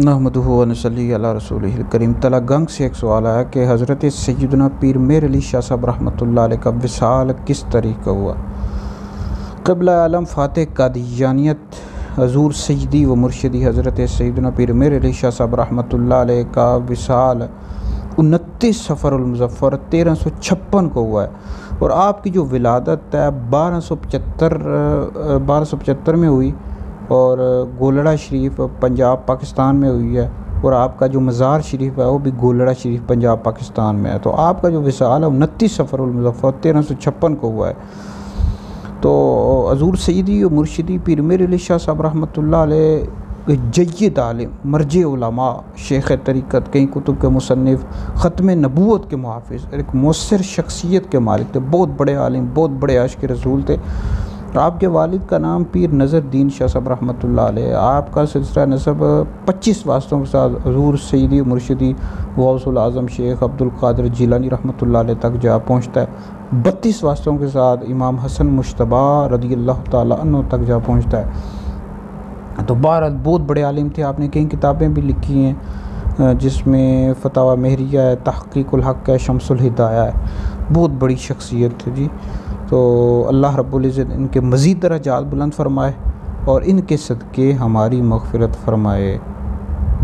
نحمدہ و نصلی علی رسولہ الکریم۔ تلا گنگ سے ایک سوال آیا کہ حضرت سیدنا پیر میر علی شاہ صاحب رحمۃ اللہ علیہ کا وصال کس طریقہ ہوا؟ قبلہ عالم فاتح قادیانیت حضور سیدی و مرشدی حضرت سیدنا پیر میر علی شاہ صاحب رحمۃ اللہ علیہ کا وصال 29 صفر المظفر 1356 کو ہوا ہے، اور آپ کی جو ولادت ہے 1275 میں ہوئی، اور گولڑا شریف پنجاب پاکستان میں ہوئی ہے، اور آپ کا جو مزار شریف ہے وہ بھی گولڑا شریف پنجاب پاکستان میں ہے۔ تو آپ کا جو وصال ہے 29 صفر المظفر 1356 کو ہوا ہے۔ تو حضور سیدی و مرشدی پیر میر علی شاہ صاحب رحمۃ اللہ علیہ جید عالم، مرجع علماء، شیخ طریقت، کئی کتب کے مصنف، ختم نبوت کے محافظ، ایک مؤثر شخصیت کے مالک تھے، بہت بڑے عالم، بہت بڑے عاشق رسول تھے۔ آپ کے والد کا نام پیر نظر دین شاہ صاحب رحمۃ اللہ علیہ، آپ کا سلسلہ نسب 25 واسطوں کے ساتھ حضور سیدی مرشدی غوث العظم شیخ عبد القادر جیلانی رحمۃ اللہ علیہ تک جا پہنچتا ہے، 32 واسطوں کے ساتھ امام حسن مجتبیٰ رضی اللہ تعالیٰ عنہ تک جا پہنچتا ہے۔ تو بہرحال بہت بڑے عالم تھے، آپ نے کئی کتابیں بھی لکھی ہیں، جس میں فتاوی مہریہ ہے، تحقیق الحق ہے، شمس الہدایہ ہے، بہت بڑی شخصیت تھی جی۔ تو اللہ رب العزت ان کے مزید درجات بلند فرمائے اور ان کے صدقے ہماری مغفرت فرمائے۔